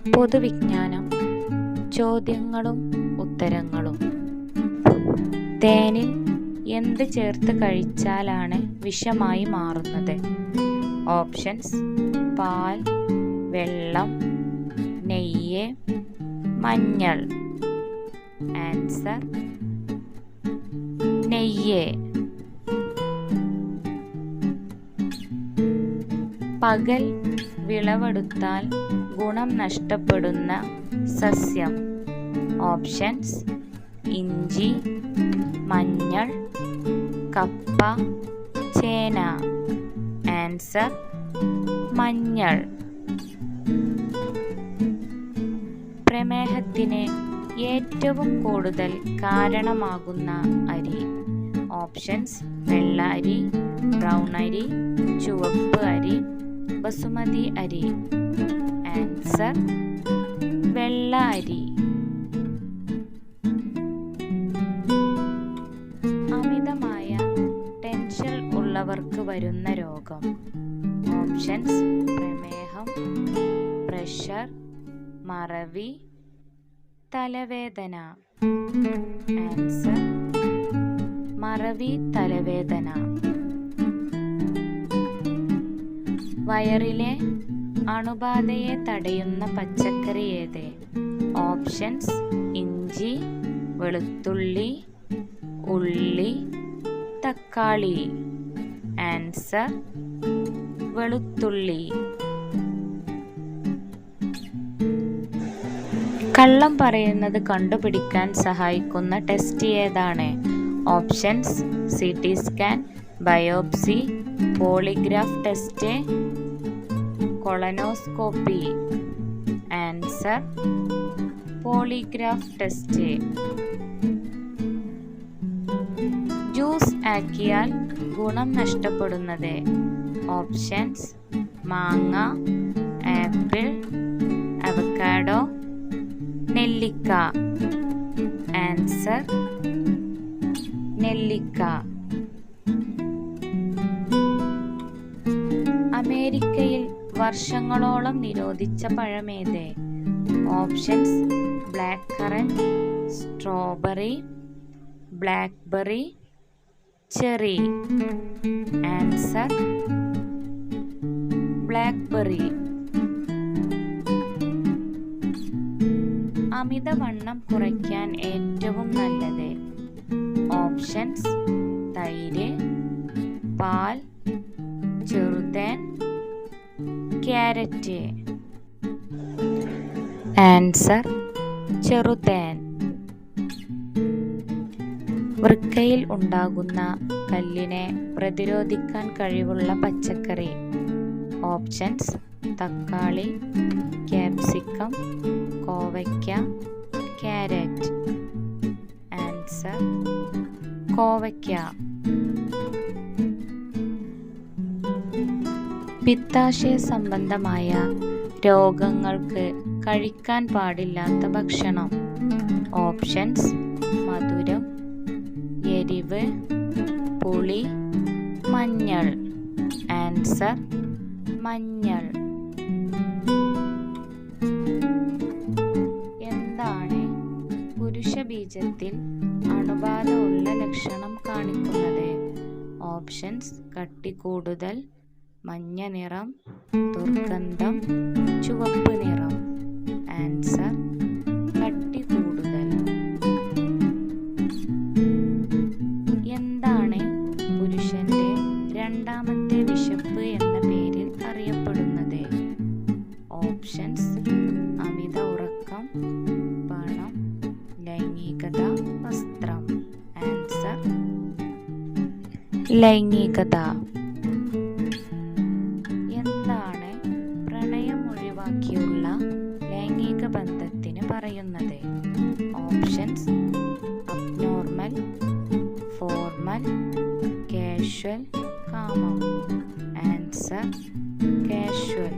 പൊതുവിജ്ഞാനം, ചോദ്യങ്ങളും ഉത്തരങ്ങളും. തേനിൽ എന്ത് ചേർത്ത് കഴിച്ചാലാണ് വിഷമായി മാറുന്നത്? ഓപ്ഷൻസ്: പാൽ, വെള്ളം, നെയ്യ്, മഞ്ഞൾ. ആൻസർ: നെയ്യ്. പകൽ വിളവെടുത്താൽ ഗുണം നഷ്ടപ്പെടുന്ന സസ്യം. ഓപ്ഷൻസ്: ഇഞ്ചി, മഞ്ഞൾ, കപ്പ, ചേന. ആൻസർ: മഞ്ഞൾ. പ്രമേഹത്തിന് ഏറ്റവും കൂടുതൽ കാരണമാകുന്ന അരി. ഓപ്ഷൻസ്: വെള്ള അരി, ബ്രൗൺ അരി, ചുവപ്പ് അരി, ബസുമതി അരി. ആൻസർ: വെള്ള അരി. അമിതമായ ടെൻഷൻ ഉള്ളവർക്ക് വരുന്ന രോഗം. ഓപ്ഷൻസ്: പ്രമേഹം, പ്രഷർ, മറവി, തലവേദന. ആൻസർ: മറവി, തലവേദന. വയറിലെ അണുബാധയെ തടയുന്ന പച്ചക്കറി ഏത്? ഓപ്ഷൻസ്: ഇഞ്ചി, വെളുത്തുള്ളി, ഉള്ളി, തക്കാളി. ആൻസർ: വെളുത്തുള്ളി. കള്ളം പറയുന്നത് കണ്ടുപിടിക്കാൻ സഹായിക്കുന്ന ടെസ്റ്റ് ഏതാണ്? Options: CT scan, biopsy, polygraph test, colonoscopy. Answer: polygraph test. Juice ആക്കിയാൽ ഗുണം നഷ്ടപ്പെടുന്നത്. ഓപ്ഷൻസ്: മാങ്ങ, ആപ്പിൾ, അവക്കാഡോ, നെല്ലിക്ക. ആൻസർ: നെല്ലിക്ക. അമേരിക്കയിൽ വർഷങ്ങളോളം നിരോധിച്ച പഴമേത്? Options: black currant, strawberry, blackberry, cherry. Answer: blackberry. അമിതവണ്ണം കുറയ്ക്കാൻ ഏറ്റവും നല്ലത്. ഓപ്ഷൻസ്: തൈര്, പാൽ, ചെറുതേൻ, ക്യാരറ്റ്. ആൻസർ: ചെറുതേൻ. വൃക്കയിൽ ഉണ്ടാകുന്ന കല്ലിനെ പ്രതിരോധിക്കാൻ കഴിവുള്ള പച്ചക്കറി. ഓപ്ഷൻസ്: തക്കാളി, ക്യാപ്സിക്കം, കോവയ്ക്ക, ക്യാരറ്റ്. ആൻസർ: കോവയ്ക്ക. പിത്താശയ സംബന്ധമായ രോഗങ്ങൾക്ക് കഴിക്കാൻ പാടില്ലാത്ത ഭക്ഷണം. ഓപ്ഷൻസ്: മധുരം, എരിവ്, പുളി, മഞ്ഞൾ. ആൻസർ: മഞ്ഞൾ. എന്താണ് പുരുഷബീജത്തിൽ അണുബാധ ഉള്ള ലക്ഷണം കാണിക്കുന്നത്? ഓപ്ഷൻസ്: കട്ടി കൂടുതൽ, മഞ്ഞ നിറം, ദുർഗന്ധം, ചുവപ്പ് നിറം. ആൻസർ: കട്ടി കൂടുതൽ. എന്താണ് പുരുഷന്റെ രണ്ടാമത്തെ വിശപ്പ് എന്ന പേരിൽ അറിയപ്പെടുന്നത്? ഓപ്ഷൻസ്: അമിത ഉറക്കം, പണം, ലൈംഗികത, വസ്ത്രം. ആൻസർ: ലൈംഗികത. എന്താണ് പ്രണയം ഒഴിവാക്കിയുള്ള ലൈംഗിക ബന്ധത്തിന് പറയുന്നത്? ഓപ്ഷൻസ്: അബ്നോർമൽ, ഫോർമൽ, കാഷ്വൽ, കാമം. Answer: casual.